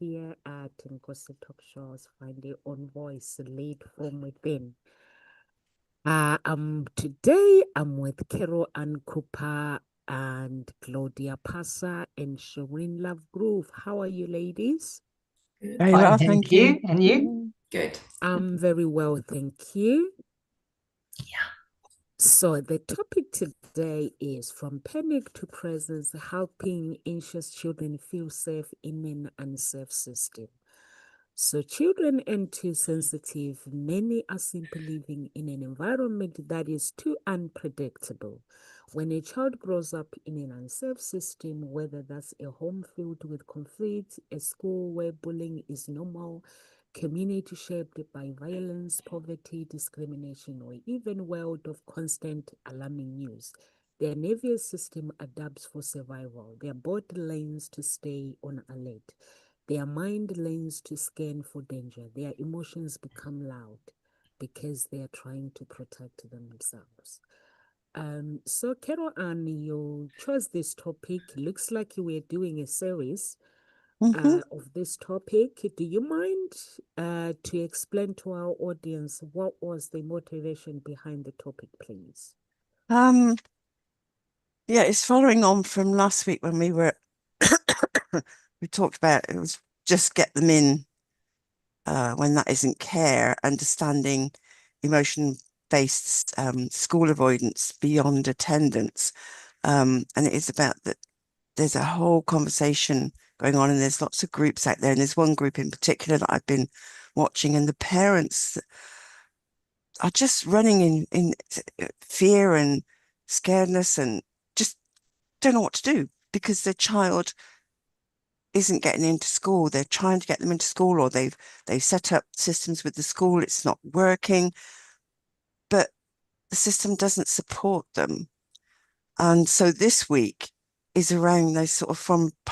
here at Ngozi Talk Shows, Find Your Own Voice, Lead from Within. Today I'm with Carol Ann Cooper and Claudia Passa and Shireen Love Groove. How are you, ladies? Very well, thank you. And you? Good. I'm very well, thank you. Yeah. So the topic today is from panic to presence, helping anxious children feel safe in an unsafe system. So children are too sensitive. Many are simply living in an environment that is too unpredictable. When a child grows up in an unsafe system, whether that's a home filled with conflict, a school where bullying is normal, community shaped by violence, poverty, discrimination, or even a world of constant alarming news, their nervous system adapts for survival. Their body learns to stay on alert. Their mind learns to scan for danger. Their emotions become loud because they are trying to protect themselves. So Carol Ann, you chose this topic. Looks like you were doing a series of this topic. Do you mind to explain to our audience what was the motivation behind the topic, please? Yeah, it's following on from last week when we talked about it was just get them in when that isn't care, understanding emotion-based school avoidance beyond attendance. And it is about that there's a whole conversation going on and there's lots of groups out there. And there's one group in particular that I've been watching, and the parents are just running in fear and scaredness and just don't know what to do because their child isn't getting into school. They're trying to get them into school, or they've set up systems with the school. It's not working, but the system doesn't support them. And so this week is around those sort of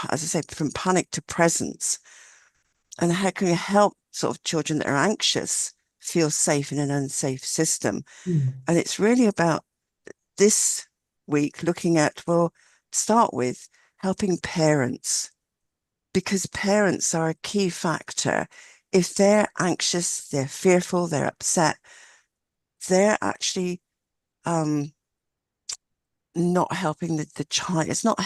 as I say, from panic to presence. And how can you help sort of children that are anxious feel safe in an unsafe system? And it's really about this week looking at, well, start with helping parents, because parents are a key factor. If they're anxious, they're fearful, they're upset, they're actually not helping the child. It's not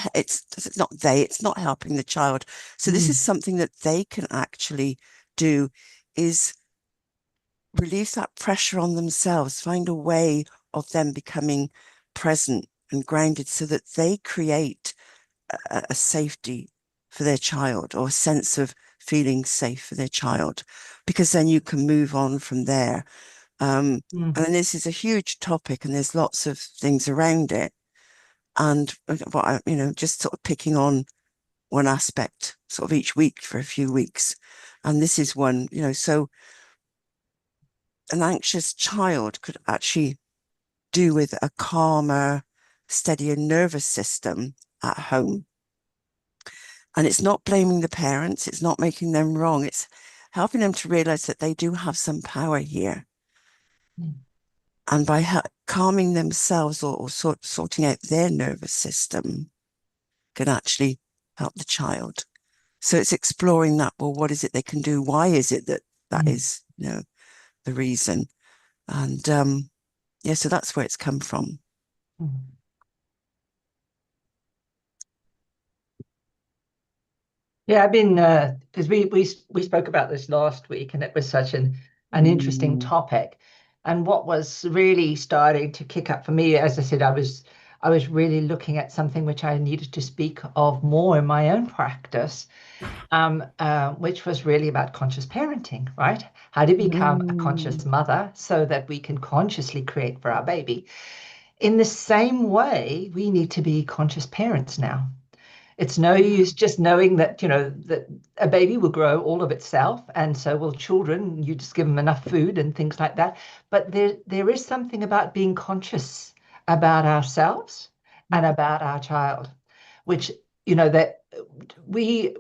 helping the child. So this is something that they can actually do, is release that pressure on themselves, find a way of them becoming present and grounded so that they create a safety for their child, or a sense of feeling safe for their child, because then you can move on from there. And this is a huge topic and there's lots of things around it. And what just sort of picking on one aspect sort of each week for a few weeks. And this is one, so an anxious child could actually do with a calmer, steadier nervous system at home. And it's not blaming the parents, it's not making them wrong, it's helping them to realize that they do have some power here. And by calming themselves or sorting out their nervous system can actually help the child. So it's exploring that, well, what is it they can do? Why is it that is, the reason? And so that's where it's come from. Yeah, I've been because we spoke about this last week, and it was such an interesting topic. And what was really starting to kick up for me, as I said, I was really looking at something which I needed to speak of more in my own practice, which was really about conscious parenting, right? How to become a conscious mother so that we can consciously create for our baby. In the same way, we need to be conscious parents now. It's no use just knowing that, that a baby will grow all of itself, and so will children. You just give them enough food and things like that. But there is something about being conscious about ourselves and about our child, which, that we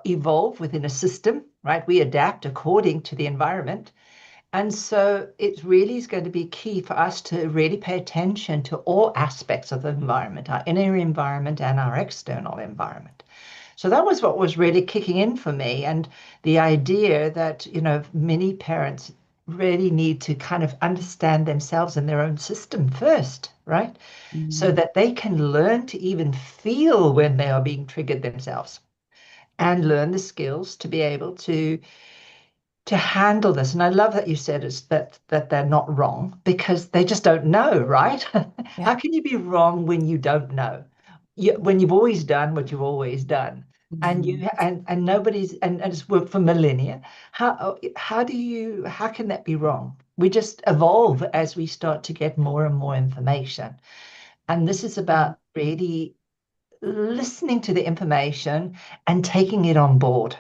evolve within a system, right? We adapt according to the environment. And so it really is going to be key for us to really pay attention to all aspects of the environment, our inner environment and our external environment. So that was what was really kicking in for me. And the idea that, many parents really need to kind of understand themselves and their own system first, right? So that they can learn to even feel when they are being triggered themselves and learn the skills to be able to handle this. And I love that you said is that they're not wrong because they just don't know, right? How can you be wrong when you don't know? When you've always done what you've always done, and nobody's and it's worked for millennia. How can that be wrong? We just evolve as we start to get more and more information. And this is about really listening to the information and taking it on board,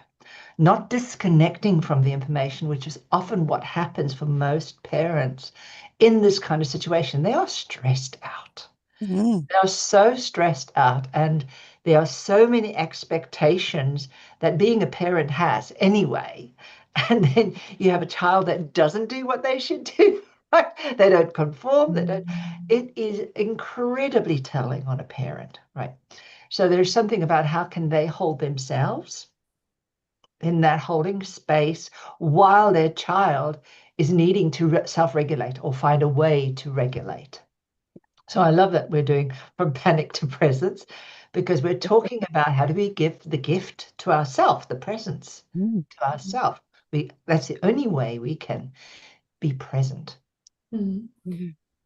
not disconnecting from the information, which is often what happens for most parents in this kind of situation. They are stressed out. They are so stressed out, and there are so many expectations that being a parent has anyway. And then you have a child that doesn't do what they should do. Right? They don't conform. They don't. It is incredibly telling on a parent, right? So there's something about how can they hold themselves in that holding space while their child is needing to self-regulate or find a way to regulate. So I love that we're doing from panic to presence because we're talking about how do we give the gift to ourselves, the presence to ourselves. That's the only way we can be present. And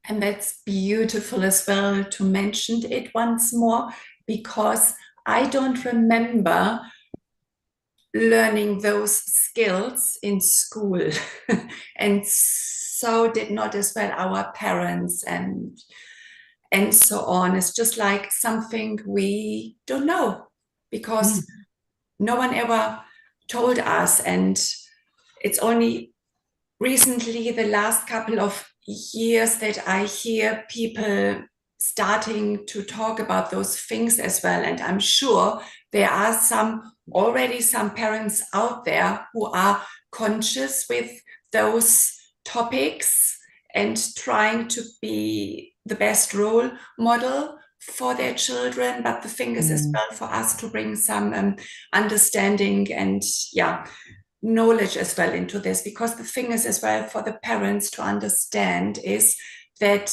that's beautiful as well to mention it once more, because I don't remember learning those skills in school. And so did not as well our parents and so on. It's just like something we don't know because no one ever told us. And it's only recently, the last couple of years, that I hear people starting to talk about those things as well. And I'm sure there are already some parents out there who are conscious with those topics and trying to be the best role model for their children. But the thing is as well for us to bring some understanding and knowledge as well into this, because the thing is as well for the parents to understand is that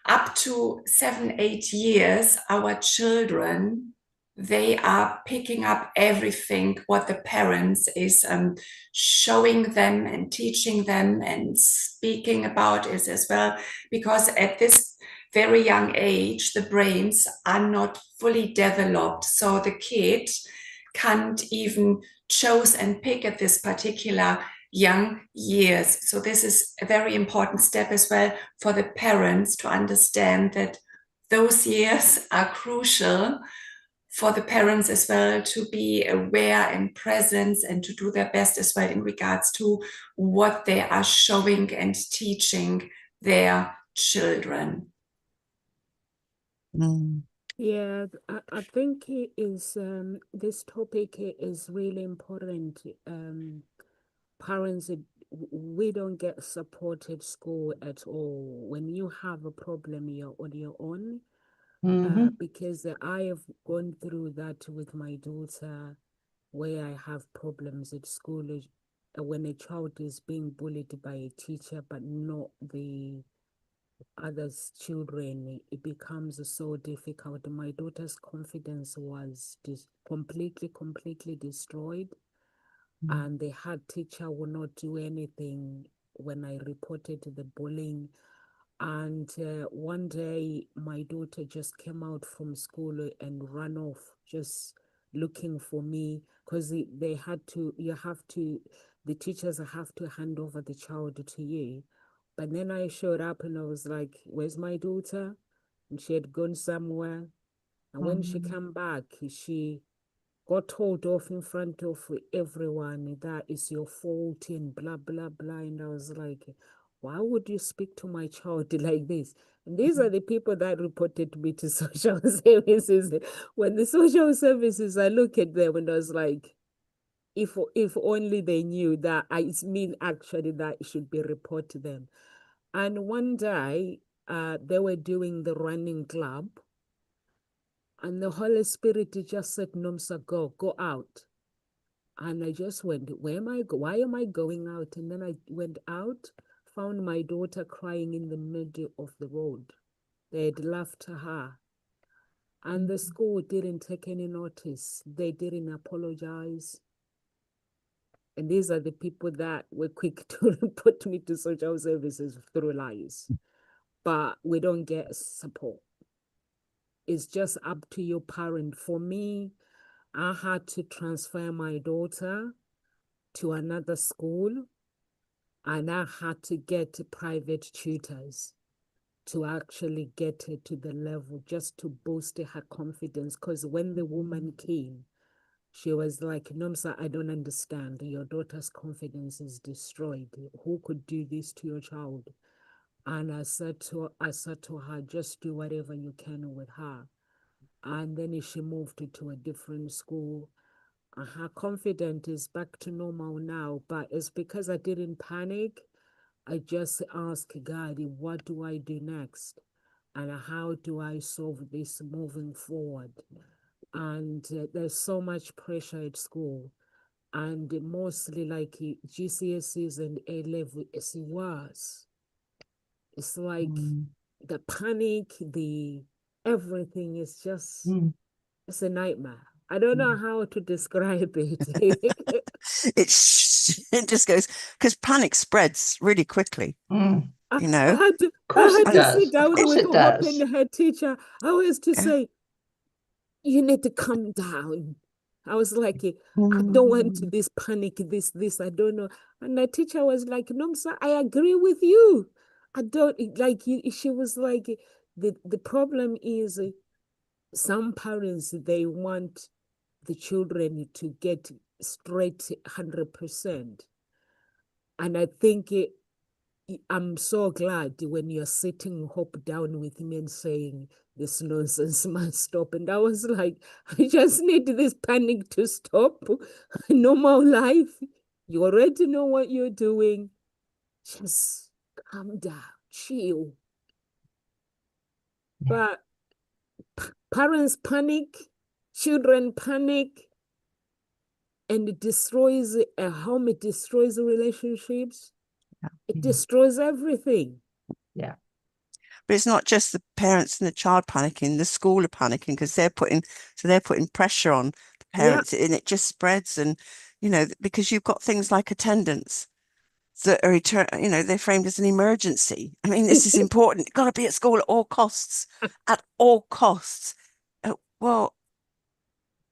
up to 7-8 years, our children, they are picking up everything what the parents is showing them and teaching them and speaking about it as well, because at this very young age, the brains are not fully developed. So the kid can't even choose and pick at this particular young years. So this is a very important step as well for the parents to understand that those years are crucial for the parents as well to be aware and present and to do their best as well in regards to what they are showing and teaching their children. Yeah, I think it is this topic is really important. Parents, we don't get supported school at all. When you have a problem, you're on your own. Because I have gone through that with my daughter, where I have problems at school when a child is being bullied by a teacher, but not the others' children, it becomes so difficult. My daughter's confidence was completely destroyed, and the head teacher would not do anything when I reported the bullying. And one day, my daughter just came out from school and ran off, just looking for me, because the teachers have to hand over the child to you. But then I showed up and I was like, where's my daughter? And she had gone somewhere. And when she came back, she got told off in front of everyone, that is your fault and blah, blah, blah. And I was like, why would you speak to my child like this? And these are the people that reported me to social services. When the social services, I look at them and I was like, if only they knew that it's me actually that should be report to them. And one day, they were doing the running club. And the Holy Spirit just said, Nomsa, go out. And I just went, why am I going out? And then I went out, found my daughter crying in the middle of the road. They had left her. And the school didn't take any notice. They didn't apologize. And these are the people that were quick to report me to social services through lies. But we don't get support. It's just up to your parent. For me, I had to transfer my daughter to another school, and I had to get private tutors to actually get her to the level just to boost her confidence. Because when the woman came, she was like, Nomsa, I don't understand. Your daughter's confidence is destroyed. Who could do this to your child? And I said to her, just do whatever you can with her. And then she moved to a different school. And her confidence is back to normal now, but it's because I didn't panic. I just asked God, what do I do next? And how do I solve this moving forward? And there's so much pressure at school. And mostly like GCSEs and A-level, it's worse. It's like the panic, the everything is just, it's a nightmare. I don't know how to describe it. It just goes, because panic spreads really quickly. You know, I had to, Of course I it had to does. sit Of down course with it Hope does. and her teacher. I was to Yeah. say, you need to calm down. I was like, I don't want this panic, this, I don't know. And the teacher was like, no, sir, I agree with you. I don't, like, she was like, the problem is some parents, they want the children to get straight 100%. And I think I'm so glad when you're sitting Hope down with me and saying this nonsense must stop. And I was like, I just need this panic to stop. Normal life. You already know what you're doing. Just calm down, chill. But parents panic, children panic, and it destroys a home, it destroys relationships, it destroys everything. Yeah. But it's not just the parents and the child panicking, the school are panicking because they're putting pressure on the parents, and it just spreads. And, you know, because you've got things like attendance that are they're framed as an emergency. I mean, this is important. You've got to be at school at all costs, at all costs. Well,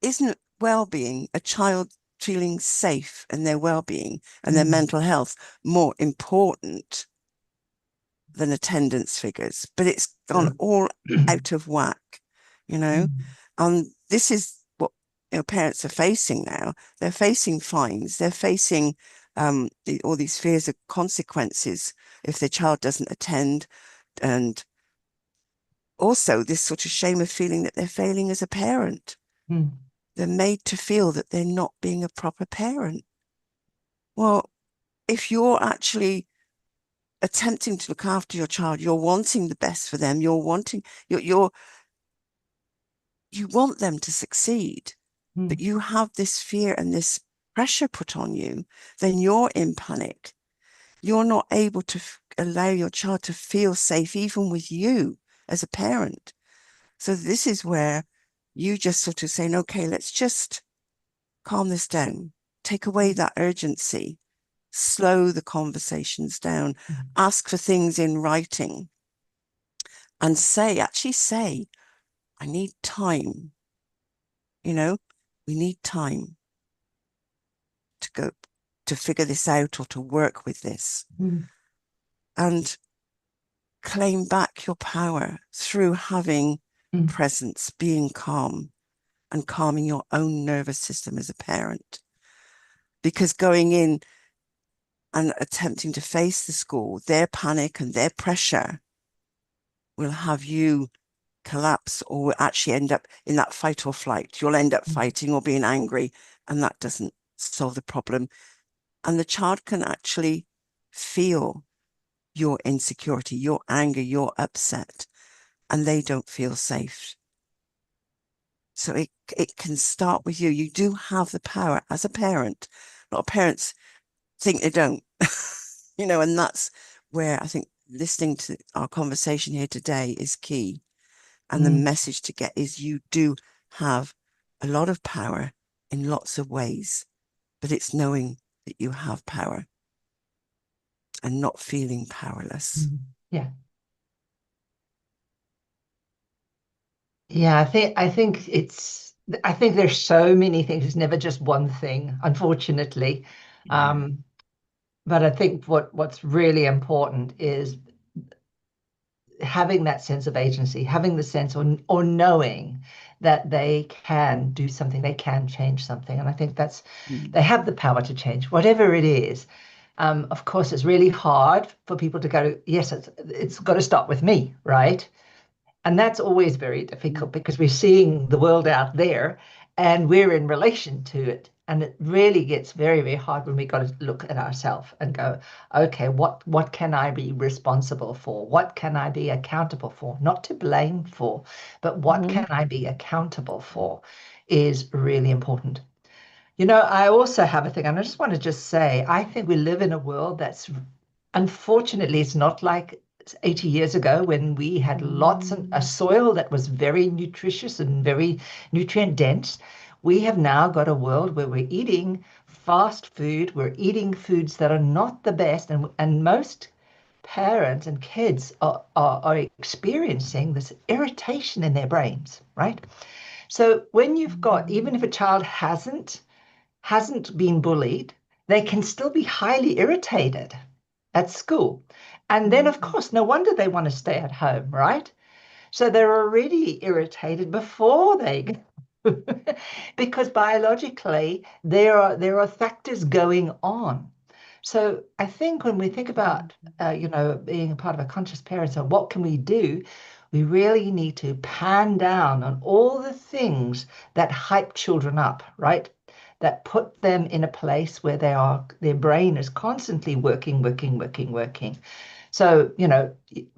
isn't well-being, a child feeling safe and their well-being and their mental health more important than attendance figures? But it's gone all out of whack, you know. This is what parents are facing now. They're facing fines. They're facing all these fears of consequences if their child doesn't attend, and also this sort of shame of feeling that they're failing as a parent. They're made to feel that they're not being a proper parent. Well, if you're actually attempting to look after your child, you're wanting the best for them, you want them to succeed, but you have this fear and this pressure put on you, then you're in panic. You're not able to allow your child to feel safe, even with you as a parent. So this is where you just sort of saying, okay, let's just calm this down, take away that urgency, slow the conversations down, ask for things in writing, and actually say, I need time. We need time to go to figure this out or to work with this. And claim back your power through having presence, being calm, and calming your own nervous system as a parent. Because going in and attempting to face the school, their panic and their pressure will have you collapse, or will actually end up in that fight or flight. You'll end up fighting or being angry, and that doesn't solve the problem. And the child can actually feel your insecurity, your anger, your upset, and they don't feel safe. So it can start with you. You do have the power as a parent. A lot of parents think they don't, and that's where I think listening to our conversation here today is key. And the message to get is you do have a lot of power in lots of ways, but it's knowing that you have power and not feeling powerless. Yeah. Yeah, I think there's so many things. It's never just one thing, unfortunately. But I think what's really important is having that sense of agency, having the sense or knowing that they can do something, they can change something. And I think they have the power to change, whatever it is. Of course, it's really hard for people to go, yes, it's got to start with me, right? And that's always very difficult because we're seeing the world out there and we're in relation to it. And it really gets very, very hard when we got to look at ourselves and go, okay, what can I be responsible for? What can I be accountable for? Not to blame for, but what can I be accountable for is really important. I also have a thing, and I just want to say, I think we live in a world that's, unfortunately, it's not like 80 years ago when we had lots of a soil that was very nutritious and very nutrient dense. We have now got a world where we're eating fast food, we're eating foods that are not the best, and most parents and kids are experiencing this irritation in their brains, right? So when you've got, even if a child hasn't been bullied, they can still be highly irritated at school. And then, of course, no wonder they want to stay at home, right? So they're already irritated before they go, because biologically there are factors going on. So I think when we think about, being a part of a conscious parent, so what can we do? We really need to pan down on all the things that hype children up, right? That put them in a place where their brain is constantly working. So,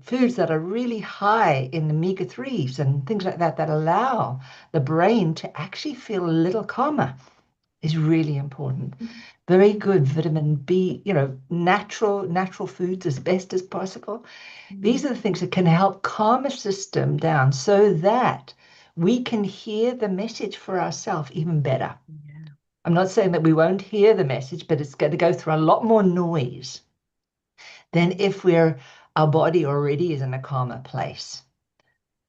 foods that are really high in omega-3s and things like that, that allow the brain to actually feel a little calmer is really important. Very good vitamin B, natural foods as best as possible. These are the things that can help calm a system down so that we can hear the message for ourselves even better. I'm not saying that we won't hear the message, but it's going to go through a lot more noise than if our body already is in a calmer place.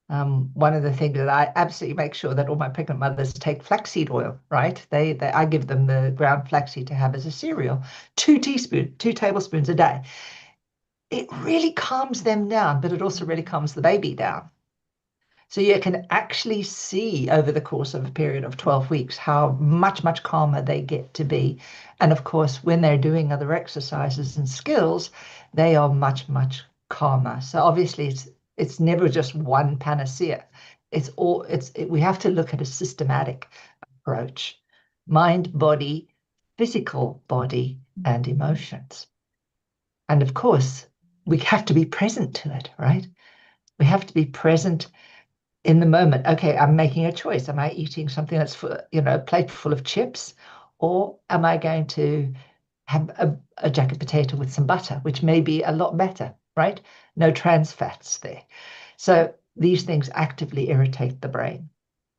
One of the things that I absolutely make sure that all my pregnant mothers take flaxseed oil, right? I give them the ground flaxseed to have as a cereal, 2 tablespoons a day. It really calms them down, but it also really calms the baby down. So you can actually see over the course of a period of 12 weeks how much, much calmer they get to be. And of course, when they're doing other exercises and skills, they are much, much calmer. So obviously it's never just one panacea. We have to look at a systematic approach: mind, body, physical body, and emotions. And of course, we have to be present to it, right? We have to be present in the moment. Okay, I'm making a choice. Am I eating something that's a plate full of chips, or am I going to have a jacket potato with some butter, which may be a lot better, right? No trans fats there. So these things actively irritate the brain.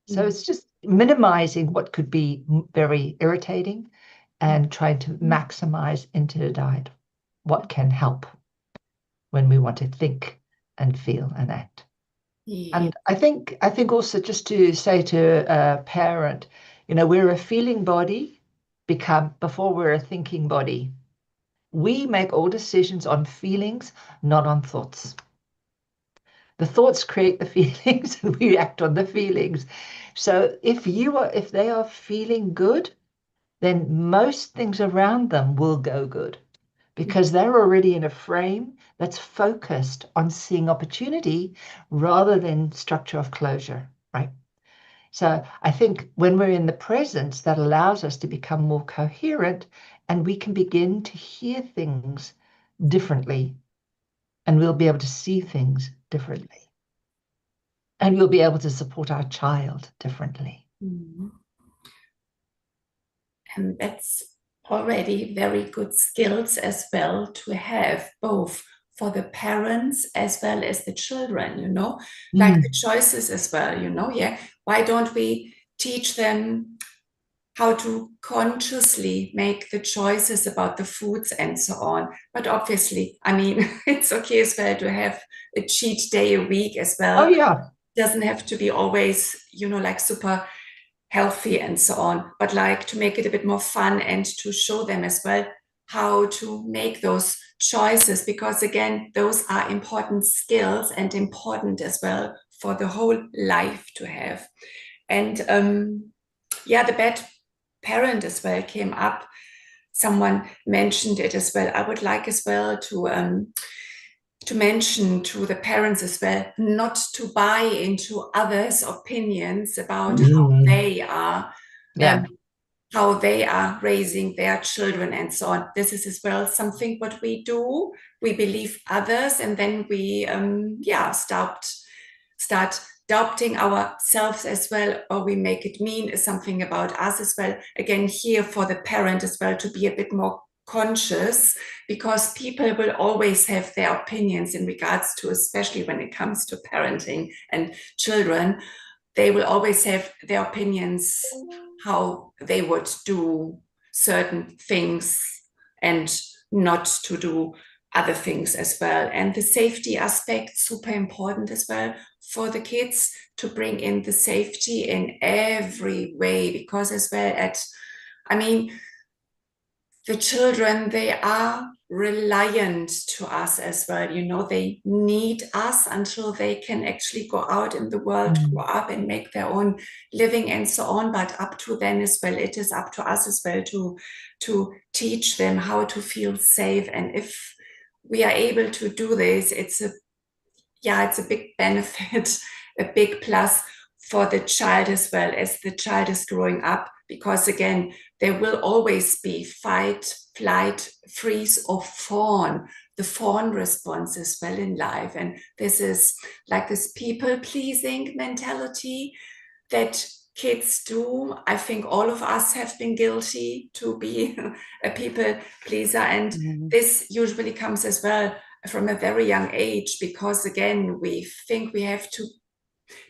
So it's just minimizing what could be very irritating and trying to maximize into the diet what can help when we want to think and feel and act. And I think also, just to say to a parent, we're a feeling body before we're a thinking body. We make all decisions on feelings, not on thoughts. The thoughts create the feelings and we act on the feelings. So if they are feeling good, then most things around them will go good, because they're already in a frame that's focused on seeing opportunity rather than structure of closure, right? So I think when we're in the presence, that allows us to become more coherent, and we can begin to hear things differently, and we'll be able to see things differently, and we'll be able to support our child differently. Mhm. And that's already very good skills as well to have, both for the parents as well as the children, like the choices as well, yeah. Why don't we teach them how to consciously make the choices about the foods and so on? But obviously, I mean, it's okay as well to have a cheat day a week as well. Oh, yeah. Doesn't have to be always, like super healthy and so on, but like to make it a bit more fun and to show them as well how to make those choices, because again, those are important skills and important as well for the whole life to have. And the bad parent as well came up. Someone mentioned it as well. I would like as well to mention to the parents as well, not to buy into others' opinions about how they are raising their children and so on. This is as well something what we do. We believe others, and then we start doubting ourselves as well, or we make it mean something about us as well. Again, here for the parent as well to be a bit more conscious, because people will always have their opinions in regards to, especially when it comes to parenting and children, they will always have their opinions how they would do certain things and not to do other things as well. And the safety aspect, super important as well for the kids, to bring in the safety in every way, because as well the children, they are reliant to us as well. They need us until they can actually go out in the world, grow up and make their own living and so on. But up to then as well, it is up to us as well to teach them how to feel safe. And if we are able to do this, it's a big benefit, a big plus for the child as well, as the child is growing up, because again, there will always be fight, flight, freeze, or fawn, the fawn response as well in life. And this is like this people-pleasing mentality that kids do. I think all of us have been guilty to be a people pleaser, and this usually comes as well from a very young age, because again, we think we have to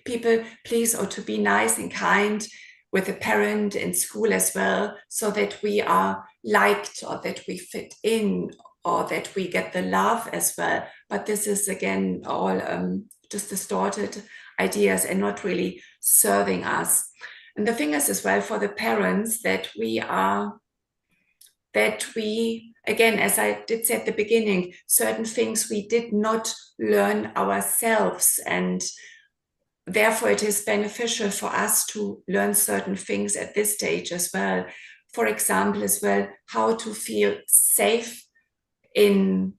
people please or to be nice and kind with a parent in school as well, so that we are liked or that we fit in or that we get the love as well. But this is again all just distorted ideas and not really serving us. And the thing is as well for the parents that we, again, as I did say at the beginning, certain things we did not learn ourselves, and therefore it is beneficial for us to learn certain things at this stage as well. For example, as well, how to feel safe in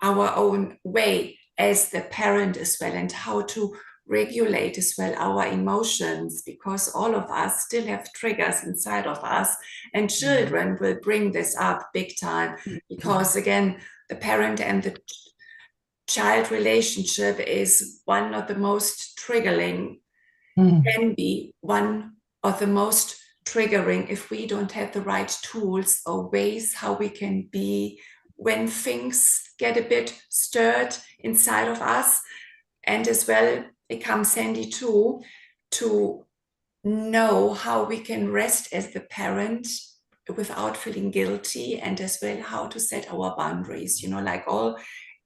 our own way as the parent as well, and how to regulate as well our emotions, because all of us still have triggers inside of us, and children will bring this up big time, because again, the parent and the child relationship is one of the most triggering, can be one of the most triggering if we don't have the right tools or ways how we can be when things get a bit stirred inside of us. And as well, it comes handy too to know how we can rest as the parent without feeling guilty, and as well how to set our boundaries, like all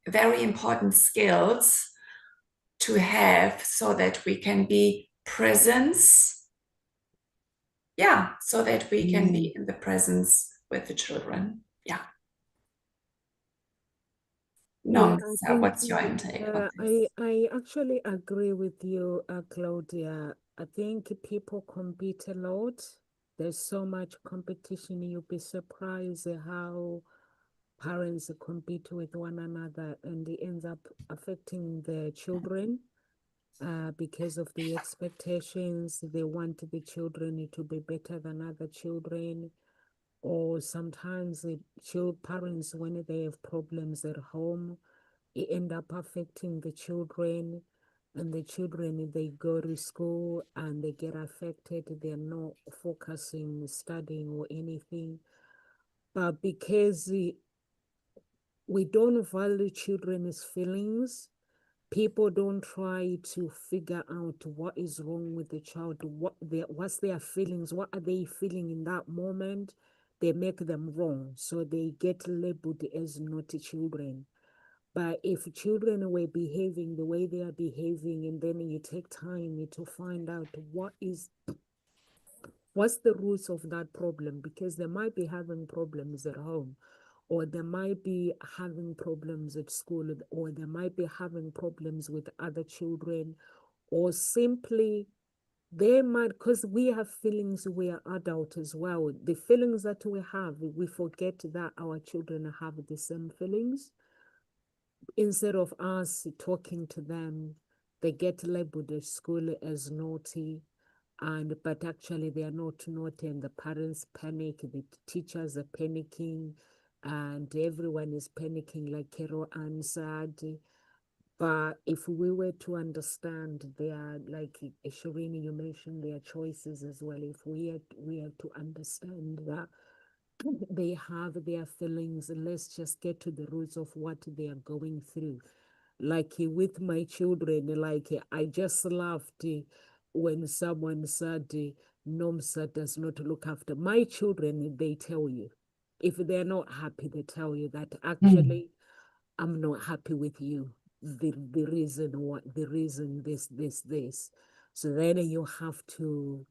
very important skills to have, so that we can be presence, so that we can be in the presence with the children. No, what's your intake on this? I actually agree with you, Claudia. I think people compete a lot. There's so much competition. You'll be surprised at how parents compete with one another, and it ends up affecting the children because of the expectations. They want the children to be better than other children, or sometimes the parents, when they have problems at home, it end up affecting the children. and the children, they go to school and they get affected. They're not focusing, studying or anything. But because we don't value children's feelings, people don't try to figure out what is wrong with the child, what's their feelings, what are they feeling in that moment. They make them wrong, so they get labeled as naughty children. But if children were behaving the way they are behaving, and then you take time to find out what's the roots of that problem, because they might be having problems at home, or they might be having problems at school, or they might be having problems with other children, or simply they might, because we have feelings, we are adult as well. The feelings that we have, we forget that our children have the same feelings. Instead of us talking to them, they get labeled at school as naughty, and but actually they are not naughty, and the parents panic, the teachers are panicking, and everyone is panicking, like Carol Ann said. But if we were to understand their, like Shireen, you mentioned their choices as well, if we are to understand that they have their feelings, let's just get to the roots of what they are going through. Like with my children, like I just laughed when someone said NOMSA does not look after my children. They tell you, if they're not happy, they tell you that actually I'm not happy with you. The reason what, the reason this. So then you have to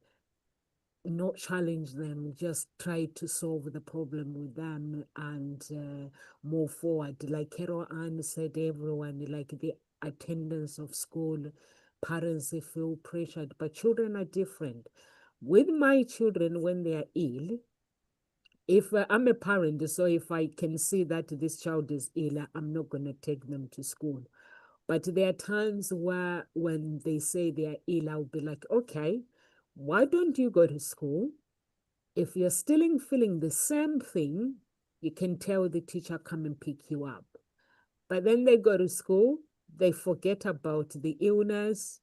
not challenge them, just try to solve the problem with them and move forward. Like Carol Ann said, everyone, like the attendance of school, parents, they feel pressured, but children are different. With my children, when they are ill, if I'm a parent, so if I can see that this child is ill, I'm not going to take them to school. But there are times where when they say they are ill, I'll be like, okay, why don't you go to school? If you're still feeling the same thing, you can tell the teacher, come and pick you up. But then they go to school, they forget about the illness,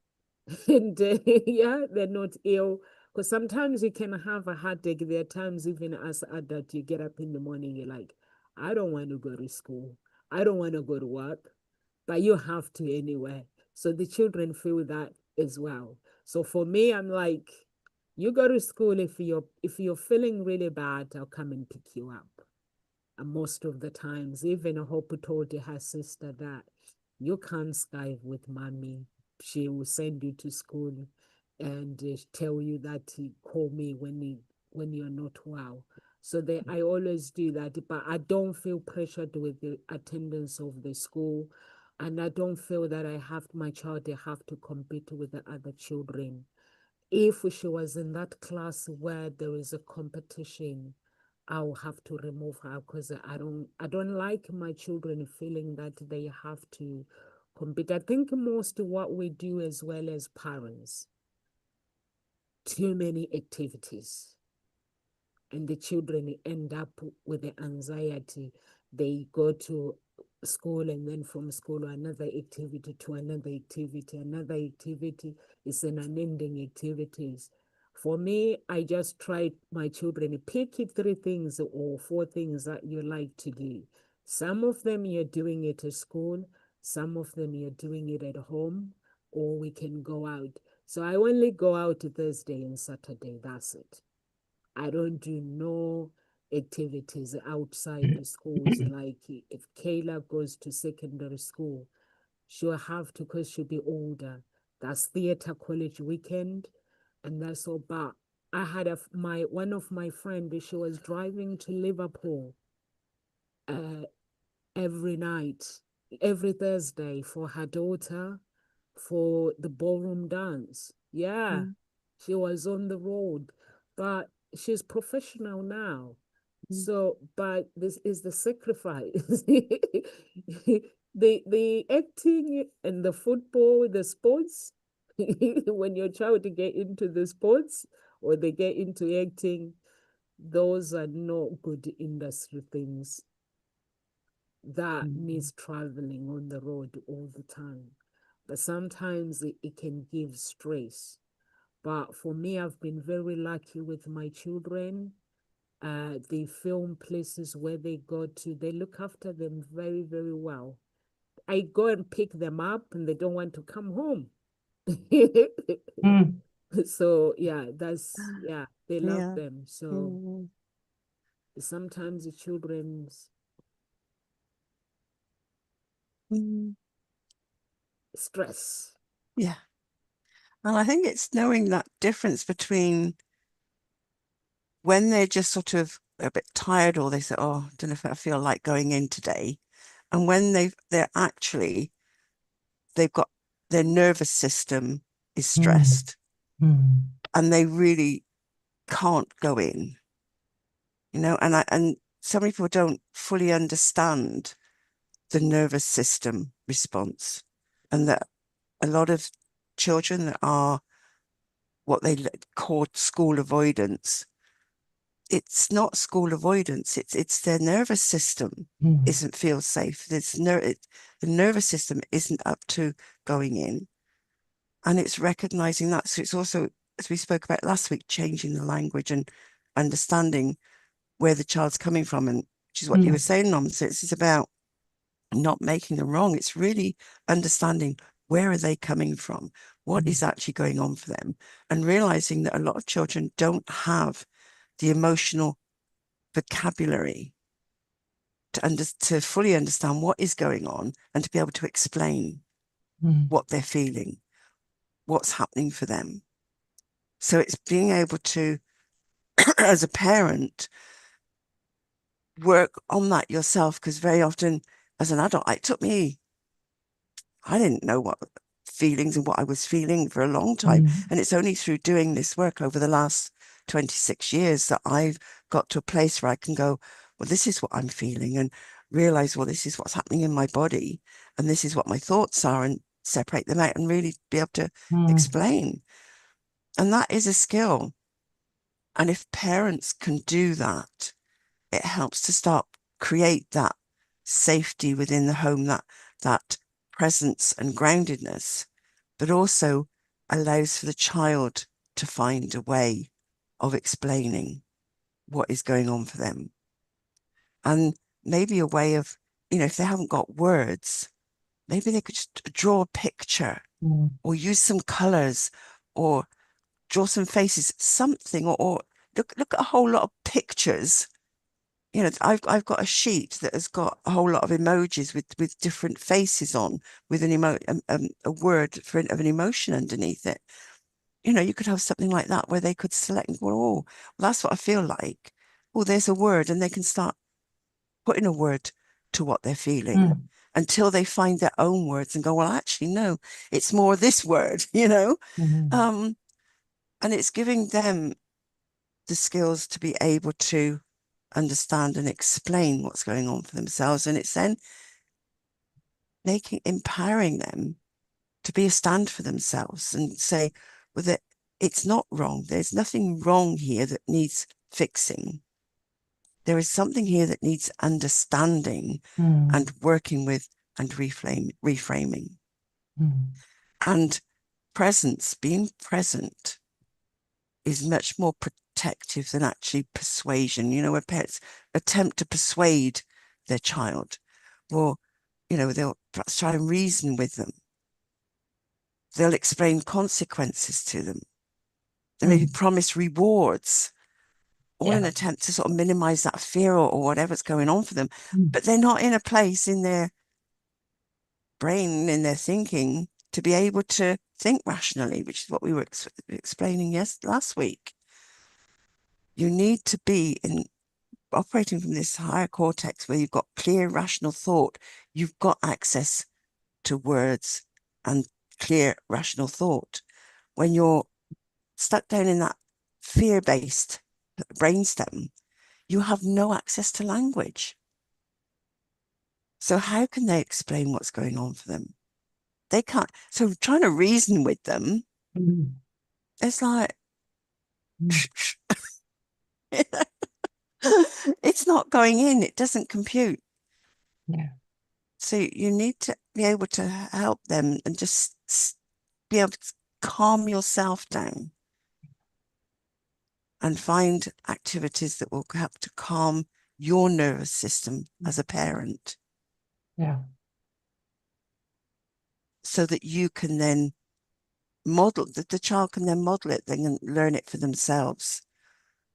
and yeah, they're not ill. Because sometimes you can have a headache. There are times, even as adult, you get up in the morning, you're like, I don't want to go to school. I don't want to go to work, but you have to anyway. So the children feel that as well. So for me, I'm like, you go to school. If you're feeling really bad, I'll come and pick you up. And most of the times, even Hope told her sister that you can't Skype with mommy. She will send you to school and tell you that call me when you're not well. So I always do that, but I don't feel pressured with the attendance of the school, and I don't feel that my child they have to compete with the other children. If she was in that class where there is a competition, I'll have to remove her, because I don't like my children feeling that they have to compete. I think most of what we do as well as parents, too many activities, and the children end up with the anxiety. They go to school, and then from school another activity to another activity. Another activity is an unending activities. For me, I just try my children, pick three things or four things that you like to do. Some of them you're doing it at school, some of them you're doing it at home, or we can go out. So I only go out Thursday and Saturday, that's it. I don't do no activities outside the schools. Like if Kayla goes to secondary school, she'll have to, because she'll be older. That's theater college weekend, and that's all. But I had one of my friends, she was driving to Liverpool uh, every night, every Thursday for her daughter for the ballroom dance. Yeah, she was on the road, but she's professional now. So, but this is the sacrifice. The acting and the football, the sports, when your child get into the sports or they get into acting, those are not good industry things. That means traveling on the road all the time. but sometimes it can give stress. But for me, I've been very lucky with my children. They film places where they go to. They look after them very, very well. I go and pick them up and they don't want to come home. Mm. So yeah, they love Yeah. them. So sometimes the children's Mm. stress. Yeah. And I think it's knowing that difference between when they're just sort of a bit tired, or they say, oh, I don't know if I feel like going in today. And when they've got their nervous system is Mm. stressed Mm. and they really can't go in, and so many people don't fully understand the nervous system response, and that a lot of children that are what they call school avoidance, it's not school avoidance, it's their nervous system Mm. isn't feel safe. The nervous system isn't up to going in, and it's recognizing that. So it's also, as we spoke about last week, changing the language and understanding where the child's coming from, and which is what you were saying, Nom. So it's about not making them wrong. It's really understanding where are they coming from, what is actually going on for them, and realizing that a lot of children don't have the emotional vocabulary to fully understand what is going on and to be able to explain what they're feeling, what's happening for them. So it's being able to, as a parent, work on that yourself, because very often as an adult, I didn't know what feelings and what I was feeling for a long time. And it's only through doing this work over the last 26 years that I've got to a place where I can go, well, this is what I'm feeling, and realize, well, this is what's happening in my body, and this is what my thoughts are, and separate them out and really be able to explain. And that is a skill. And if parents can do that, it helps to start create that safety within the home, that presence and groundedness, but also allows for the child to find a way of explaining what is going on for them. And maybe a way of, if they haven't got words, maybe they could just draw a picture or use some colors or draw some faces, something, or look at a whole lot of pictures. I've got a sheet that has got a whole lot of emojis with different faces on, with a word of an emotion underneath it. You could have something like that where they could select and go, oh, well, that's what I feel like. Oh, there's a word, and they can start putting a word to what they're feeling until they find their own words and go, well, actually, no, it's more this word, and it's giving them the skills to be able to understand and explain what's going on for themselves. And it's then empowering them to be a stand for themselves and say, well, that it's not wrong. There's nothing wrong here that needs fixing. There is something here that needs understanding and working with and reframing. And presence, being present, is much more protective than actually persuasion. Where parents attempt to persuade their child, or, they'll perhaps try and reason with them. They'll explain consequences to them. They maybe promise rewards, all in an attempt to sort of minimize that fear or whatever's going on for them. But they're not in a place in their brain, in their thinking, to be able to think rationally, which is what we were explaining last week. You need to be operating from this higher cortex where you've got clear, rational thought. You've got access to words and clear, rational thought. When you're stuck down in that fear-based brainstem, you have no access to language. So how can they explain what's going on for them? They can't. So trying to reason with them, it's like, it's not going in. It doesn't compute. Yeah. So you need to be able to help them and just be able to calm yourself down and find activities that will help to calm your nervous system as a parent. Yeah. So that you can then model, that the child can then model it, they can learn it for themselves.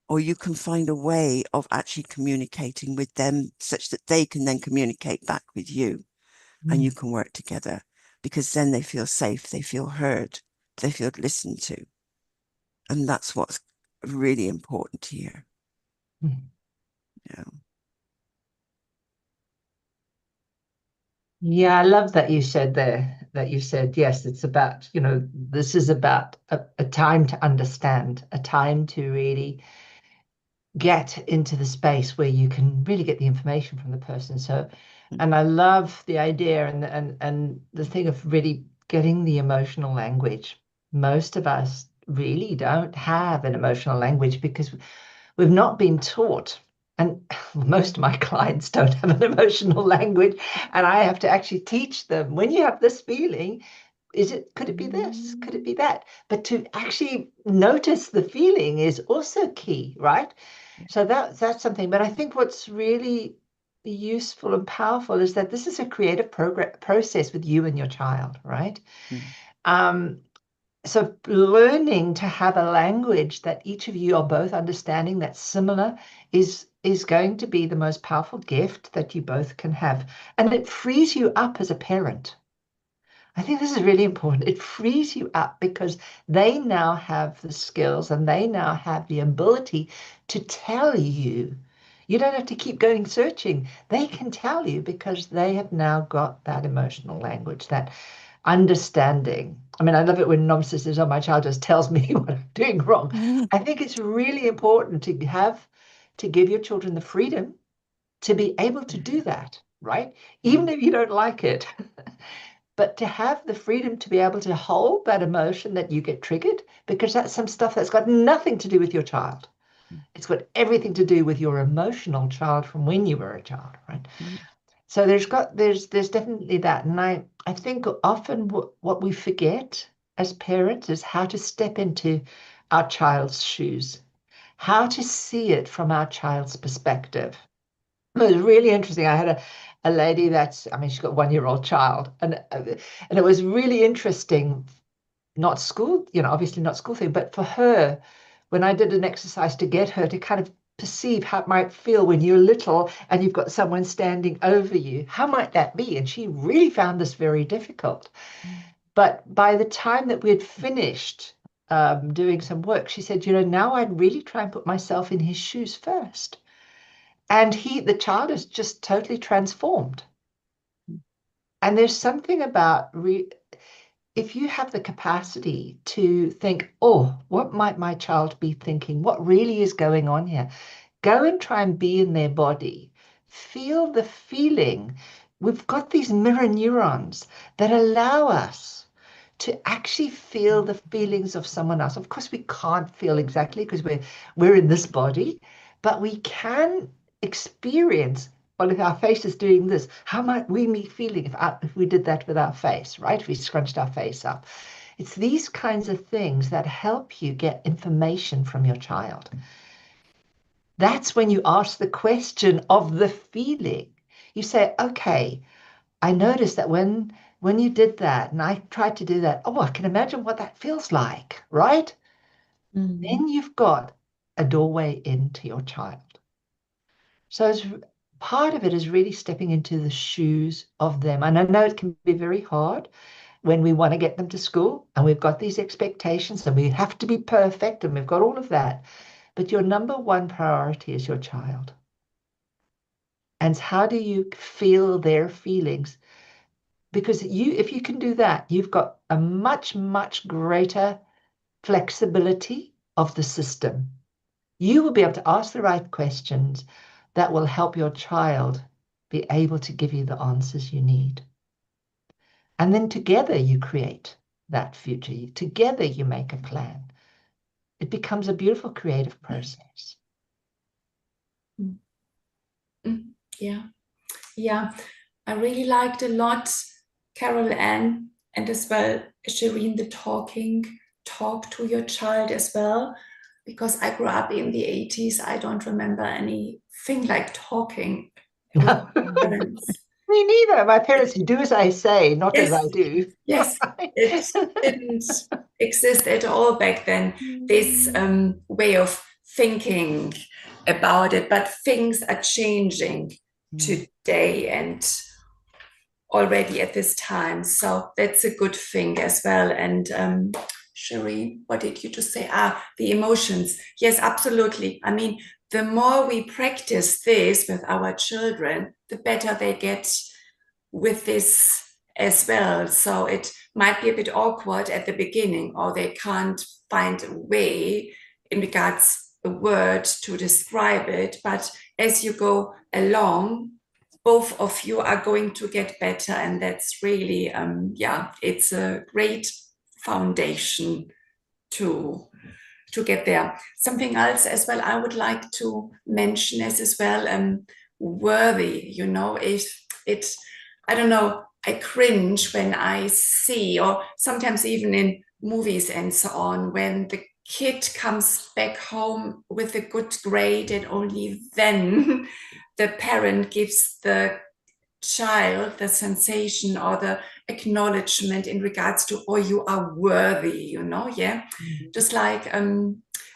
Or you can find a way of actually communicating with them such that they can then communicate back with you and you can work together, because then they feel safe, they feel heard, they feel listened to. And that's what's really important here. Yeah. Yeah, I love that you said there, that you said, yes, it's about, this is about a time to understand, a time to really get into the space where you can really get the information from the person. So, and I love the idea and the thing of really getting the emotional language. Most of us really don't have an emotional language because we've not been taught. And most of my clients don't have an emotional language, and I have to actually teach them, when you have this feeling, could it be this? Could it be that? But to actually notice the feeling is also key, right? So that's something. But I think what's really useful and powerful is that this is a creative process with you and your child, right? So learning to have a language that each of you are both understanding that's similar is going to be the most powerful gift that you both can have. And it frees you up as a parent. I think this is really important. It frees you up because they now have the skills and they now have the ability to tell you. You don't have to keep going searching. They can tell you because they have now got that emotional language, that understanding. I mean, I love it when Nom says, oh, my child just tells me what I'm doing wrong. I think it's really important to give your children the freedom to be able to do that, right? Even if you don't like it. But to have the freedom to be able to hold that emotion that you get triggered, because that's some stuff that's got nothing to do with your child. It's got everything to do with your emotional child from when you were a child, right? So there's definitely that. And I think often what we forget as parents is how to step into our child's shoes, how to see it from our child's perspective. It was really interesting. I had a lady she's got a 1-year-old child, and it was really interesting. Not school, obviously not school thing, but for her, when I did an exercise to get her to kind of perceive how it might feel when you're little and you've got someone standing over you, how might that be? And she really found this very difficult. But by the time that we had finished doing some work, she said, now I'd really try and put myself in his shoes first. And the child is just totally transformed. And there's something about if you have the capacity to think, oh, what might my child be thinking? What really is going on here? Go and try and be in their body. Feel the feeling. We've got these mirror neurons that allow us to actually feel the feelings of someone else. Of course, we can't feel exactly because we're in this body, but we can experience, well, if our face is doing this, how might we be feeling if we did that with our face, right? If we scrunched our face up. It's these kinds of things that help you get information from your child. That's when you ask the question of the feeling. You say, okay, I noticed that when you did that and I tried to do that, oh, I can imagine what that feels like, right? Then you've got a doorway into your child. So part of it is really stepping into the shoes of them. And I know it can be very hard when we want to get them to school and we've got these expectations and we have to be perfect and we've got all of that. But your number one priority is your child. And how do you feel their feelings? Because if you can do that, you've got a much, much greater flexibility of the system. You will be able to ask the right questions that will help your child be able to give you the answers you need. And then together you create that future. Together you make a plan. It becomes a beautiful creative process. Yeah. Yeah. I really liked a lot, Carol Ann, and as well Shireen, the talk to your child as well, because I grew up in the 80s. I don't remember anything like talking with parents. Me neither. My parents do as I say, not as I do. Yes, it didn't exist at all back then, this way of thinking about it. But things are changing today and already at this time. So that's a good thing as well. And Shireen, what did you just say? The emotions. Yes, absolutely. I mean, the more we practice this with our children, the better they get with this as well. So it might be a bit awkward at the beginning, or they can't find a way in regards a word to describe it. But as you go along, both of you are going to get better, and that's really it's a great foundation to get there. Something else as well I would like to mention is as well worthy. You know, if it I don't know, I cringe when I see, or sometimes even in movies and so on, when the kid comes back home with a good grade and only then the parent gives the child the sensation or the acknowledgement in regards to, oh, you are worthy, you know, yeah. Just like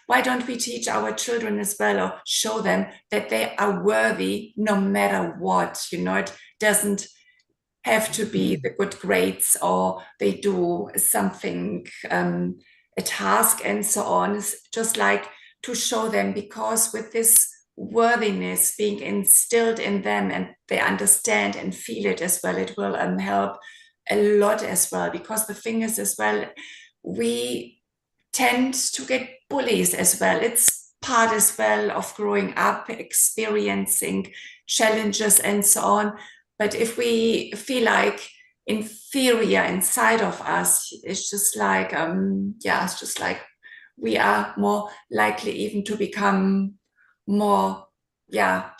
why don't we teach our children as well, or show them that they are worthy no matter what, you know. It doesn't have to be the good grades, or they do something, a task and so on. It's just like to show them, because with this worthiness being instilled in them and they understand and feel it as well, it will help a lot as well. Because the thing is as well, we tend to get bullies as well. It's part as well of growing up, experiencing challenges and so on. But if we feel like inferior inside of us, it's just like, it's just like we are more likely even to become more,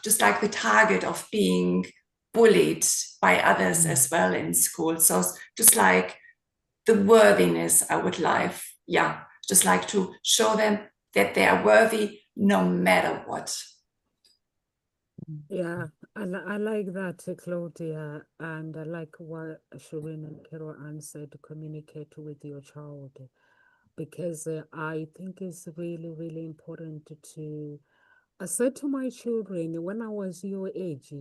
just like the target of being bullied by others as well in school. So just like the worthiness, I would like, just like to show them that they are worthy no matter what. Yeah, I like that, Claudia, and I like what Shireen and Carol Ann said, to communicate with your child, because I think it's really, really important to. I said to my children when I was your age,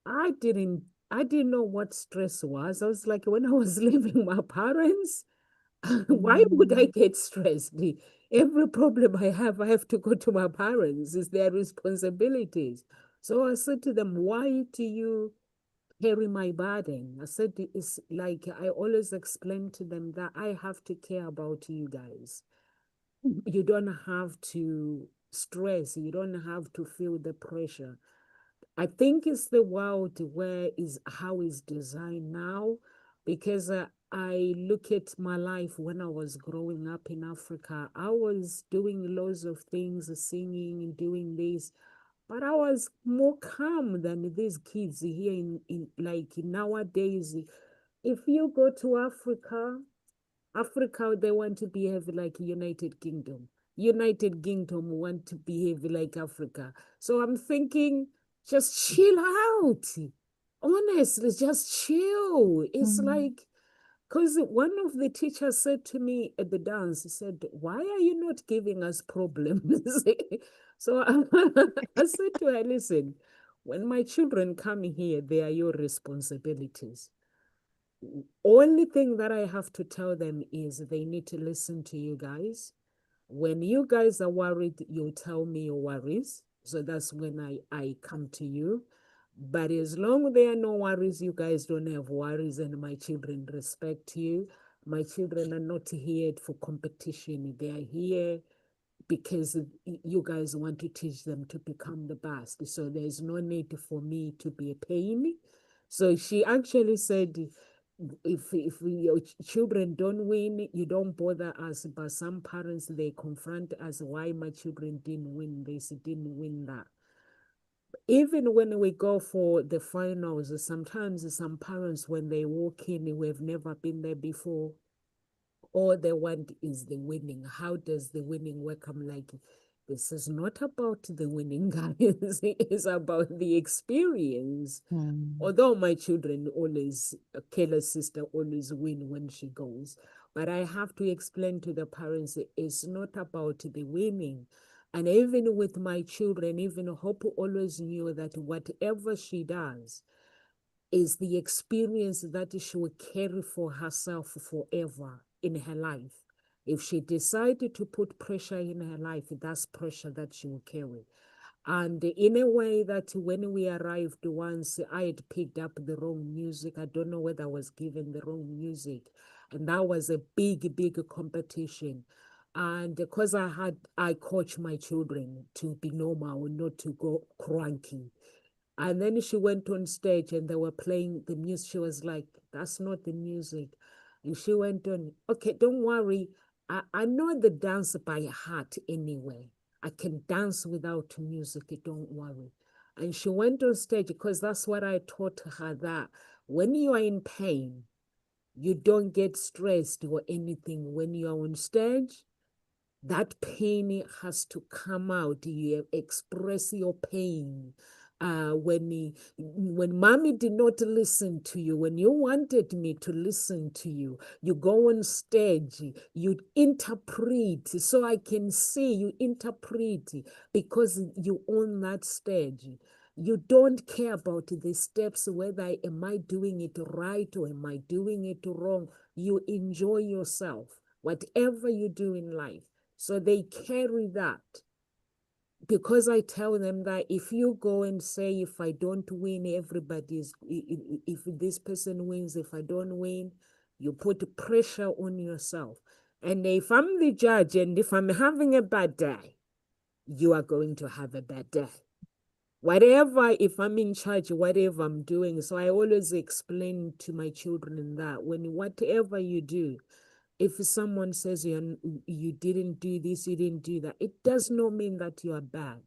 I didn't know what stress was. I was like, when I was leaving my parents, why would I get stressed? Every problem I have to go to my parents. It's their responsibilities. So I said to them, why do you carry my burden? I said, it's like I always explain to them that I have to care about you guys. You don't have to stress. You don't have to feel the pressure. I think it's the world where is how it's designed now, because I look at my life when I was growing up in Africa. I was doing loads of things, singing and doing this, but I was more calm than these kids here in like nowadays. If you go to Africa, they want to behave like United Kingdom. United Kingdom want to behave like Africa. So I'm thinking, just chill out. Honestly, just chill. It's like, because one of the teachers said to me at the dance, he said, why are you not giving us problems? So I said to her, listen, when my children come here, they are your responsibilities. Only thing that I have to tell them is they need to listen to you guys. When you guys are worried, you tell me your worries. So that's when I come to you. But as long as there are no worries, you guys don't have worries, and my children respect you. My children are not here for competition. They are here because you guys want to teach them to become the best. So there's no need for me to be a pain. So she actually said, if your children don't win, you don't bother us. But some parents, they confront us, why my children didn't win this, didn't win that. Even when we go for the finals, sometimes some parents, when they walk in, we've never been there before, all they want is the winning. How does the winning work? I'm like, this is not about the winning, guys. It's about the experience. Although my children always, Kayla's sister always win when she goes. But I have to explain to the parents, it's not about the winning. And even with my children, even Hope always knew that whatever she does is the experience that she will carry for herself forever in her life. If she decided to put pressure in her life, that's pressure that she will carry. And in a way that when we arrived once, I had picked up the wrong music. I don't know whether I was given the wrong music. And that was a big, big competition. And because I coach my children to be normal, not to go cranky. And then she went on stage and they were playing the music. She was like, that's not the music. And she went on, okay, don't worry. I know the dance by heart anyway. I can dance without music, don't worry. And she went on stage because that's what I taught her, that when you are in pain, you don't get stressed or anything. When you are on stage, that pain has to come out. You express your pain. When mommy did not listen to you, when you wanted me to listen to you, you go on stage, you interpret, so I can see you interpret because you on that stage. You don't care about the steps, whether am I doing it right or am I doing it wrong. You enjoy yourself, whatever you do in life. So they carry that. Because I tell them that if you go and say, if I don't win, everybody's, if this person wins, if I don't win, you put pressure on yourself. And if I'm the judge and if I'm having a bad day, you are going to have a bad day. Whatever, if I'm in charge, whatever I'm doing. So I always explain to my children that when whatever you do, if someone says you didn't do this, you didn't do that, it does not mean that you are bad.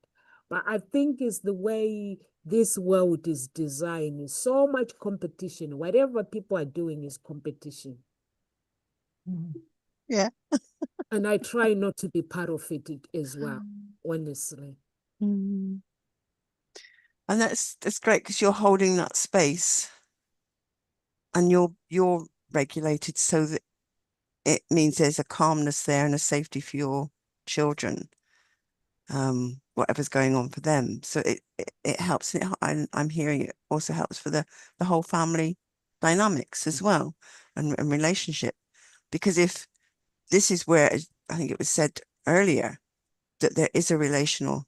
But I think it's the way this world is designed. So much competition. Whatever people are doing is competition. Yeah. And I try not to be part of it as well, honestly. And that's great because you're holding that space and you're regulated so that it means there's a calmness there and a safety for your children, whatever's going on for them. So it helps. I'm hearing it also helps for the whole family dynamics as well and relationship. Because if this is where I think it was said earlier that there is a relational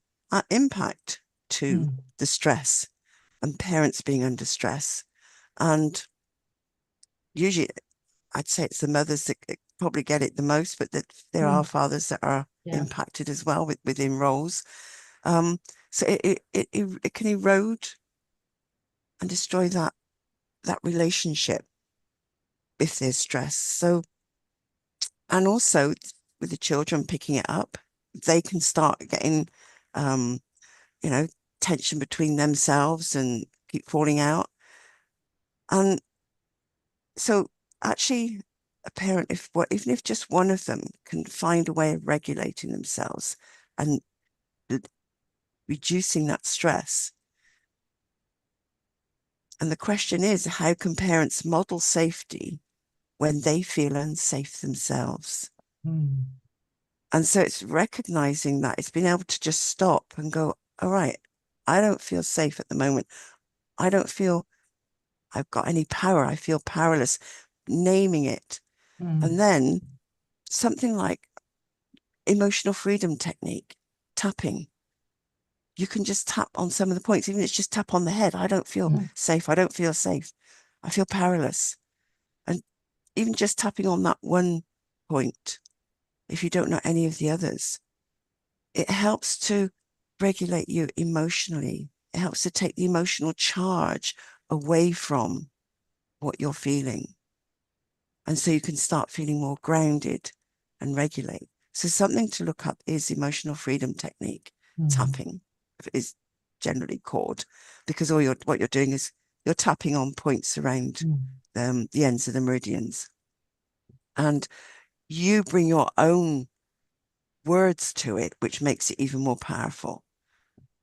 impact to the stress and parents being under stress. And usually I'd say it's the mothers that probably get it the most, but that there are fathers that are impacted as well within roles. So it can erode and destroy that relationship if there's stress. So, and also with the children picking it up, they can start getting, tension between themselves and keep falling out. And so actually a parent, even if just one of them can find a way of regulating themselves and reducing that stress. And the question is, how can parents model safety when they feel unsafe themselves? And so it's recognizing that, it's being able to just stop and go, all right, I don't feel safe at the moment. I don't feel I've got any power. I feel powerless. Naming it. And then something like emotional freedom technique, tapping. You can just tap on some of the points, even if it's just tap on the head. I don't feel safe. I don't feel safe. I feel powerless. And even just tapping on that one point, if you don't know any of the others, it helps to regulate you emotionally. It helps to take the emotional charge away from what you're feeling. And so you can start feeling more grounded and regulate. So something to look up is emotional freedom technique. Tapping is generally called, because what you're doing is you're tapping on points around the ends of the meridians. And you bring your own words to it, which makes it even more powerful,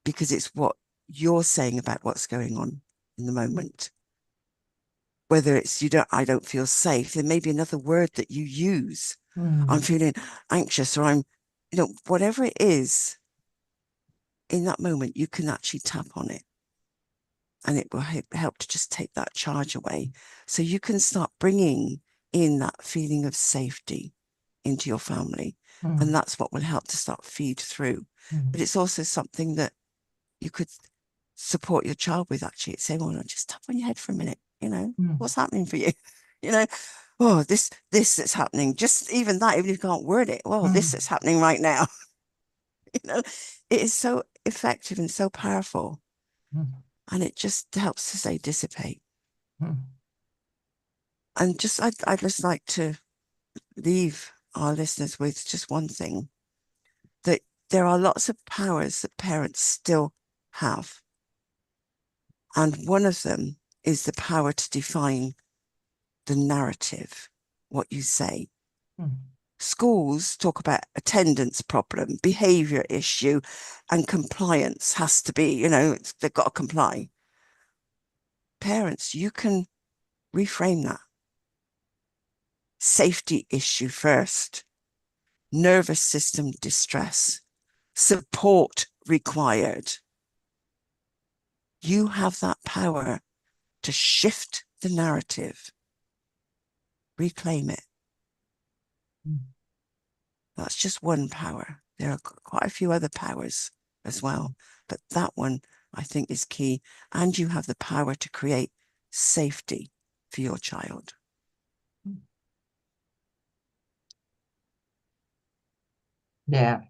because it's what you're saying about what's going on in the moment. Whether it's I don't feel safe, there may be another word that you use. I'm feeling anxious, or whatever it is in that moment, you can actually tap on it, and it will help to just take that charge away. So you can start bringing in that feeling of safety into your family. And that's what will help to start feed through. But it's also something that you could support your child with, actually. Say, well, just tap on your head for a minute, what's happening for you? Oh, this that's happening. Just even that, even if you can't word it, well, this that's happening right now. It is so effective and so powerful. And it just helps to say dissipate. And I'd just like to leave our listeners with just one thing, that there are lots of powers that parents still have. And one of them is the power to define the narrative, what you say. Schools talk about attendance problem, behavior issue, and compliance has to be, they've got to comply. Parents, you can reframe that. Safety issue first, nervous system distress, support required. You have that power to shift the narrative, reclaim it. That's just one power. There are quite a few other powers as well, but that one I think is key. And you have the power to create safety for your child. Yeah.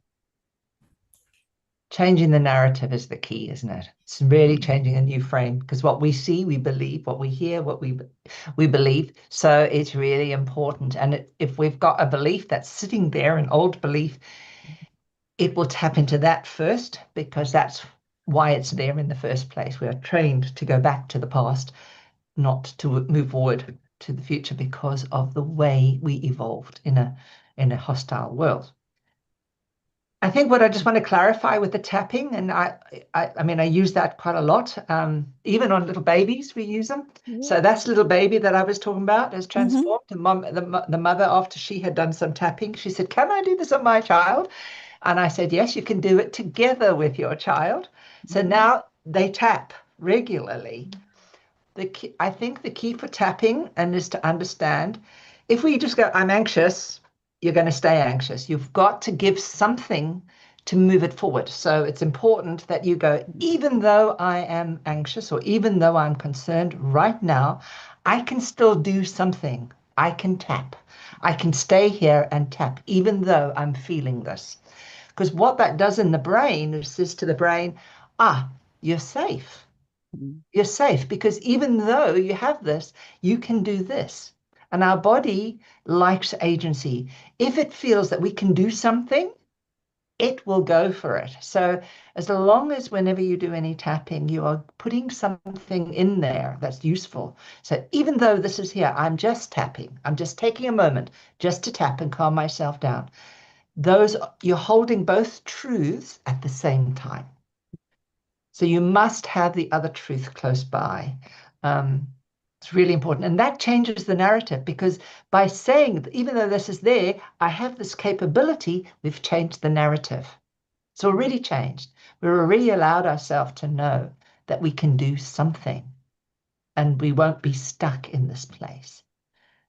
Changing the narrative is the key, isn't it? It's really changing a new frame, because what we see, we believe, what we hear, what we believe. So it's really important. And if we've got a belief that's sitting there, an old belief, it will tap into that first, because that's why it's there in the first place. We are trained to go back to the past, not to move forward to the future, because of the way we evolved in a hostile world. I think what I just want to clarify with the tapping, and I mean, I use that quite a lot. Even on little babies, we use them. So that's little baby that I was talking about is transformed. The mother, after she had done some tapping, she said, "Can I do this on my child?" And I said, "Yes, you can do it together with your child." So now they tap regularly. I think the key for tapping is to understand, if we just go, "I'm anxious," you're going to stay anxious. You've got to give something to move it forward. So it's important that you go, even though I am anxious, or even though I'm concerned right now, I can still do something. I can tap. I can stay here and tap, even though I'm feeling this. Because what that does in the brain is says to the brain, you're safe. You're safe, because even though you have this, you can do this. And our body likes agency. If it feels that we can do something, it will go for it. So as long as whenever you do any tapping, you are putting something in there that's useful. So even though this is here, I'm just tapping. I'm just taking a moment just to tap and calm myself down. You're holding both truths at the same time. So you must have the other truth close by. It's really important. And that changes the narrative, because by saying, even though this is there, I have this capability, we've changed the narrative. It's already changed. We've already allowed ourselves to know that we can do something, and we won't be stuck in this place.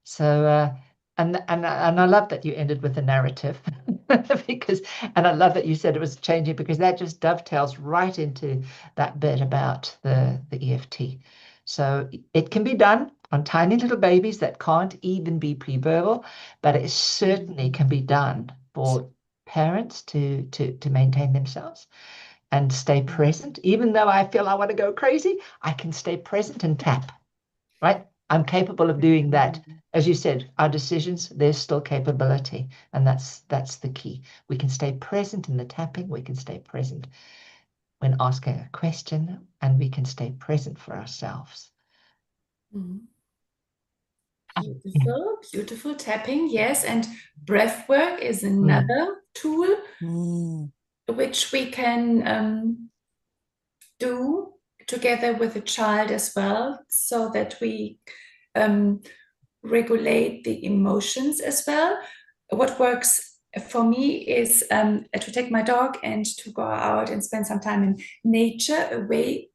So, and I love that you ended with a narrative, and I love that you said it was changing, because that just dovetails right into that bit about the EFT. So it can be done on tiny little babies that can't even be pre-verbal, but it certainly can be done for parents to maintain themselves and stay present. Even though I feel I want to go crazy, I can stay present and tap, right? I'm capable of doing that. As you said, our decisions, there's still capability. And that's the key. We can stay present in the tapping. We can stay present when asking a question, and we can stay present for ourselves. Beautiful, beautiful tapping, yes. And breath work is another tool which we can do together with the child as well, so that we regulate the emotions as well. What works for me is to take my dog and to go out and spend some time in nature, away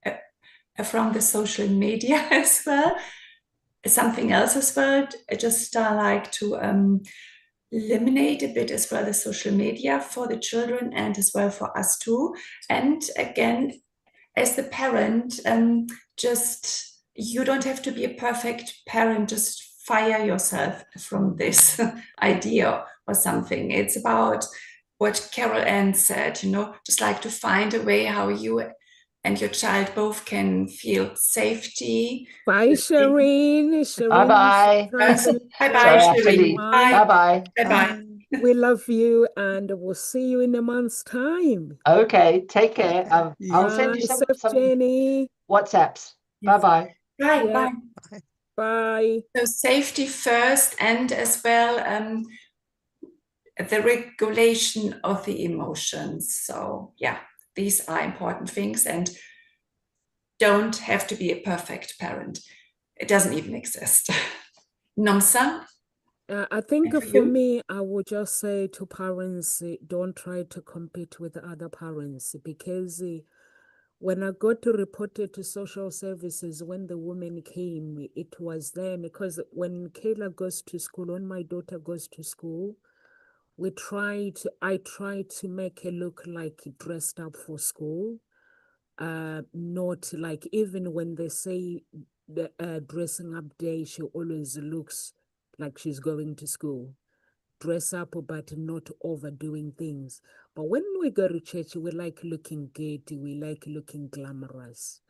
from the social media as well. Something else as well, I just like to eliminate a bit as well the social media for the children and as well for us too. And again, as the parent, just you don't have to be a perfect parent, just fire yourself from this idea or something. It's about what Carol Ann said, you know, just like to find a way how you and your child both can feel safety. Bye, Shireen. Bye-bye. Bye-bye, Sorry, I have to Shireen. leave. Bye. Bye-bye. Bye-bye. We love you, and we'll see you in a month's time. Okay, take care. I'll send you Bye, some Jenny. WhatsApps. Yes. Bye-bye. Bye. Yeah. Bye. Bye. So safety first, and as well the regulation of the emotions. So yeah, these are important things, and don't have to be a perfect parent. It doesn't even exist. Namsa? I think And for for you? me, I would just say to parents, don't try to compete with other parents, because when I got to report it to social services, when the woman came, it was then, because when Kayla goes to school, when my daughter goes to school, I try to make her look like dressed up for school. Not like, even when they say the dressing up day, she always looks like she's going to school. Dress up, but not overdoing things. But when we go to church, we like looking good, we like looking glamorous.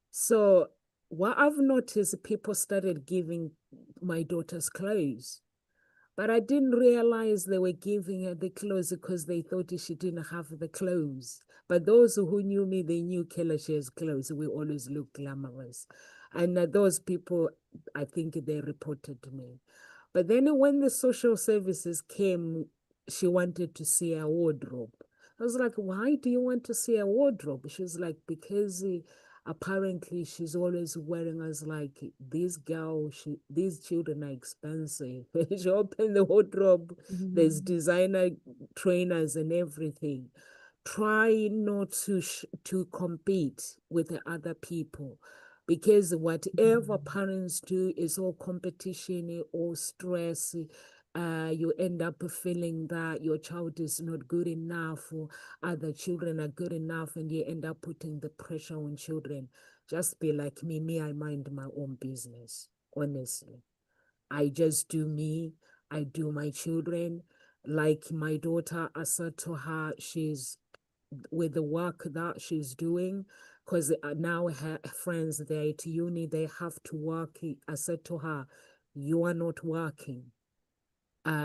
So what I've noticed, people started giving my daughters clothes. But I didn't realize they were giving her the clothes because they thought she didn't have the clothes. But those who knew me, they knew Kayla, she has clothes. We always look glamorous. And those people, I think they reported to me. But then when the social services came, she wanted to see a wardrobe. I was like, why do you want to see a wardrobe? She was like, because apparently she's always wearing us like, these children are expensive. She opened the wardrobe, there's designer trainers and everything. Try not to compete with the other people, because whatever parents do is all competition or stress. You end up feeling that your child is not good enough, or other children are good enough, and you end up putting the pressure on children. Just be like me, I mind my own business, honestly. I just do me, I do my children. Like my daughter, I said to her, she's with the work that she's doing, because now her friends, they're at uni, they have to work. I said to her, you are not working.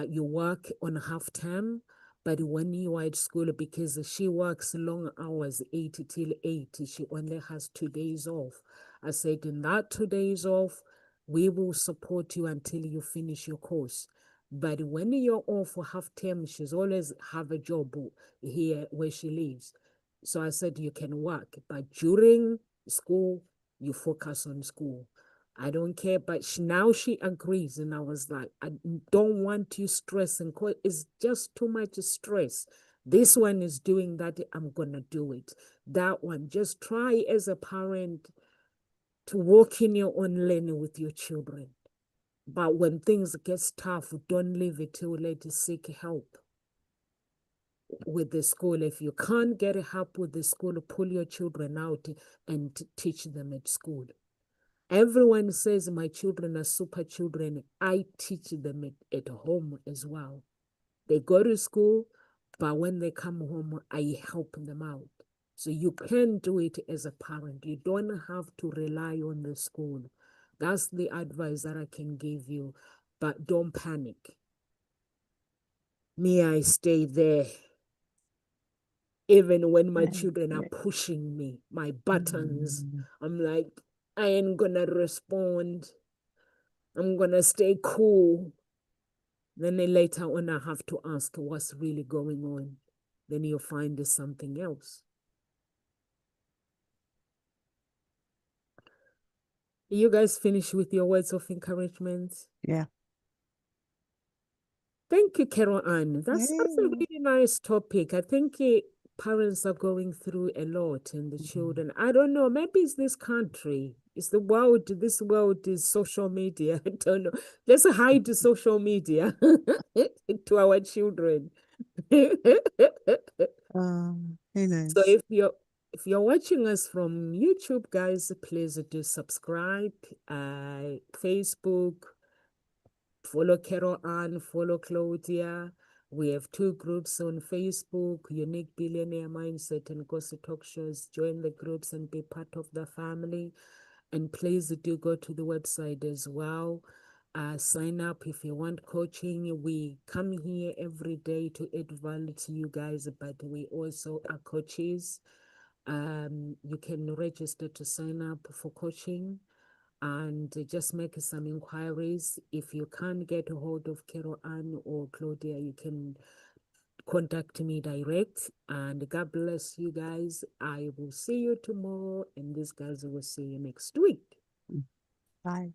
You work on half term, but when you are at school, because she works long hours, 8 till 8, she only has 2 days off. I said, in that 2 days off, we will support you until you finish your course. But when you're off for half term, she's always have a job here where she lives. So I said, you can work, but during school, you focus on school. I don't care, but now she agrees. And I was like, I don't want you stressing, because it's just too much stress. This one is doing that, I'm going to do it. That one, just try as a parent to walk in your own lane with your children. But when things get tough, don't leave it too late to seek help with the school. If you can't get help with the school, pull your children out and teach them at school. Everyone says my children are super children. I teach them at home as well. They go to school, but when they come home, I help them out. So you can do it as a parent. You don't have to rely on the school. That's the advice that I can give you. But don't panic. Me, I stay there. Even when my children are pushing me, my buttons, I'm like, I ain't gonna respond. I'm gonna stay cool. Then later on, I have to ask what's really going on. Then you'll find something else. You guys finish with your words of encouragement? Yeah. Thank you, Carol Ann. That's a really nice topic. I think parents are going through a lot, and the children, I don't know, maybe it's this country, it's the world, this world is social media. I don't know. Let's hide the social media to our children. Who knows? So if you're watching us from YouTube, guys, please do subscribe. Facebook, follow Carol Ann, follow Claudia. We have 2 groups on Facebook, Unique Billionaire Mindset and Gossip Talk Shows. Join the groups and be part of the family. And please do go to the website as well. Sign up if you want coaching. We come here every day to add value to you guys, but we also are coaches. You can register to sign up for coaching and just make some inquiries. If you can't get a hold of Carol Ann or Claudia, you can contact me direct. And God bless you guys. I will see you tomorrow, and these guys will see you next week. Bye.